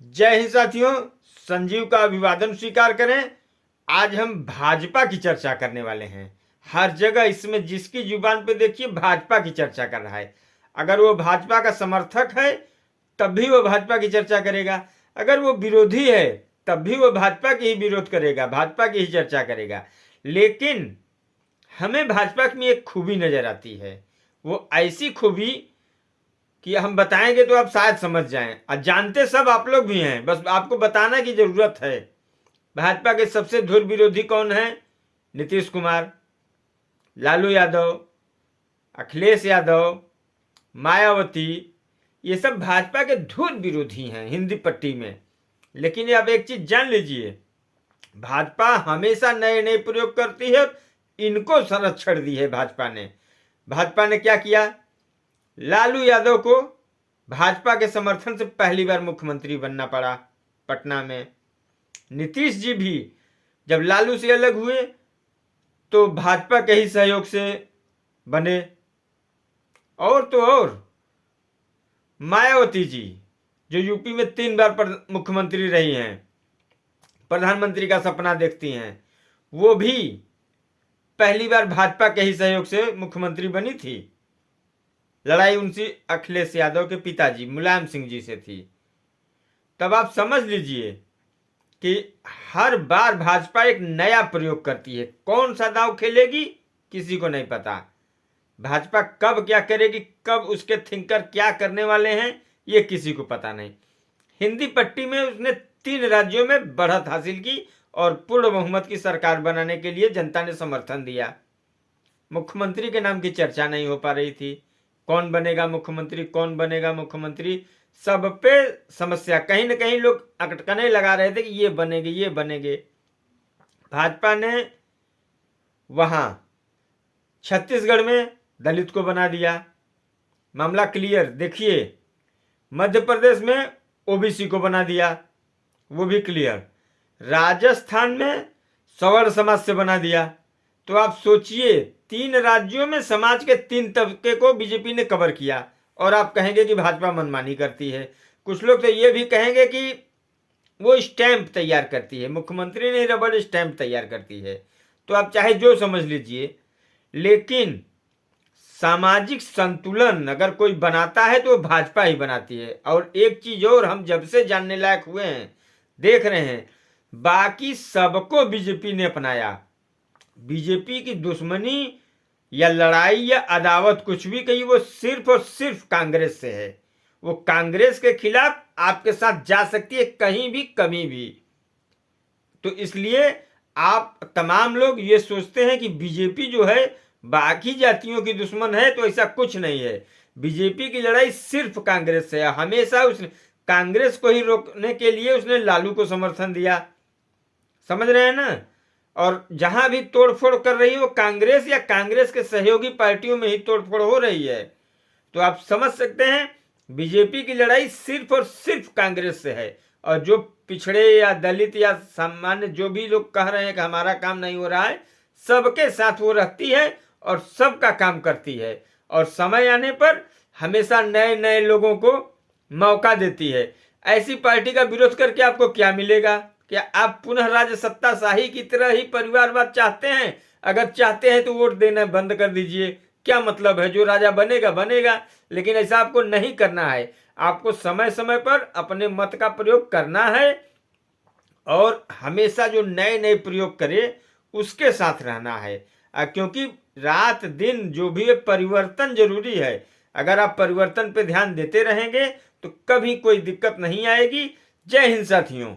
जय हिंद साथियों, संजीव का अभिवादन स्वीकार करें। आज हम भाजपा की चर्चा करने वाले हैं। हर जगह इसमें जिसकी जुबान पे देखिए भाजपा की चर्चा कर रहा है। अगर वो भाजपा का समर्थक है तब भी वो भाजपा की चर्चा करेगा, अगर वो विरोधी है तब भी वो भाजपा की ही विरोध करेगा, भाजपा की ही चर्चा करेगा। लेकिन हमें भाजपा में एक खूबी नजर आती है, वो ऐसी खूबी कि हम बताएंगे तो आप शायद समझ जाएं। और जानते सब आप लोग भी हैं, बस आपको बताना की जरूरत है। भाजपा के सबसे धुर विरोधी कौन है? नीतीश कुमार, लालू यादव, अखिलेश यादव, मायावती, ये सब भाजपा के धुर विरोधी हैं हिंदी पट्टी में। लेकिन अब एक चीज जान लीजिए, भाजपा हमेशा नए नए प्रयोग करती है। इनको संरक्षण दी है भाजपा ने क्या किया? लालू यादव को भाजपा के समर्थन से पहली बार मुख्यमंत्री बनना पड़ा पटना में। नीतीश जी भी जब लालू से अलग हुए तो भाजपा के ही सहयोग से बने। और तो और मायावती जी जो यूपी में 3 बार मुख्यमंत्री रही हैं, प्रधानमंत्री का सपना देखती हैं, वो भी पहली बार भाजपा के ही सहयोग से मुख्यमंत्री बनी थी। लड़ाई उनसे अखिलेश यादव के पिताजी मुलायम सिंह जी से थी। तब आप समझ लीजिए कि हर बार भाजपा एक नया प्रयोग करती है। कौन सा दांव खेलेगी किसी को नहीं पता। भाजपा कब क्या करेगी, कब उसके थिंकर क्या करने वाले हैं, ये किसी को पता नहीं। हिंदी पट्टी में उसने 3 राज्यों में बढ़त हासिल की और पूर्ण बहुमत की सरकार बनाने के लिए जनता ने समर्थन दिया। मुख्यमंत्री के नाम की चर्चा नहीं हो पा रही थी। कौन बनेगा मुख्यमंत्री, कौन बनेगा मुख्यमंत्री, सब पे समस्या। कहीं ना कहीं लोग अटकने लगा रहे थे कि ये बनेंगे ये बनेंगे। भाजपा ने वहां छत्तीसगढ़ में दलित को बना दिया, मामला क्लियर। देखिए मध्य प्रदेश में ओबीसी को बना दिया, वो भी क्लियर। राजस्थान में सवर्ण समाज से बना दिया। तो आप सोचिए 3 राज्यों में समाज के 3 तबके को बीजेपी ने कवर किया। और आप कहेंगे कि भाजपा मनमानी करती है। कुछ लोग तो ये भी कहेंगे कि वो स्टैंप तैयार करती है, मुख्यमंत्री नहीं रबड़ स्टैंप तैयार करती है। तो आप चाहे जो समझ लीजिए, लेकिन सामाजिक संतुलन अगर कोई बनाता है तो भाजपा ही बनाती है। और एक चीज और हम जब से जानने लायक हुए हैं, देख रहे हैं, बाकी सबको बीजेपी ने अपनाया। बीजेपी की दुश्मनी या लड़ाई या अदावत कुछ भी कही, वो सिर्फ और सिर्फ कांग्रेस से है। वो कांग्रेस के खिलाफ आपके साथ जा सकती है कहीं भी कभी भी। तो इसलिए आप तमाम लोग ये सोचते हैं कि बीजेपी जो है बाकी जातियों की दुश्मन है, तो ऐसा कुछ नहीं है। बीजेपी की लड़ाई सिर्फ कांग्रेस से है। हमेशा उसने कांग्रेस को ही रोकने के लिए उसने लालू को समर्थन दिया, समझ रहे हैं ना। और जहां भी तोड़फोड़ कर रही है वो कांग्रेस या कांग्रेस के सहयोगी पार्टियों में ही तोड़फोड़ हो रही है। तो आप समझ सकते हैं बीजेपी की लड़ाई सिर्फ और सिर्फ कांग्रेस से है। और जो पिछड़े या दलित या सामान्य जो भी लोग कह रहे हैं कि हमारा काम नहीं हो रहा है, सबके साथ वो रहती है और सबका काम करती है। और समय आने पर हमेशा नए नए लोगों को मौका देती है। ऐसी पार्टी का विरोध करके आपको क्या मिलेगा? क्या आप पुनः राज्य सत्ताशाही की तरह ही परिवारवाद चाहते हैं? अगर चाहते हैं तो वोट देना बंद कर दीजिए। क्या मतलब है, जो राजा बनेगा बनेगा, लेकिन ऐसा आपको नहीं करना है। आपको समय समय पर अपने मत का प्रयोग करना है और हमेशा जो नए नए प्रयोग करे उसके साथ रहना है। क्योंकि रात दिन जो भी है परिवर्तन जरूरी है। अगर आप परिवर्तन पे ध्यान देते रहेंगे तो कभी कोई दिक्कत नहीं आएगी। जय हिंद साथियों।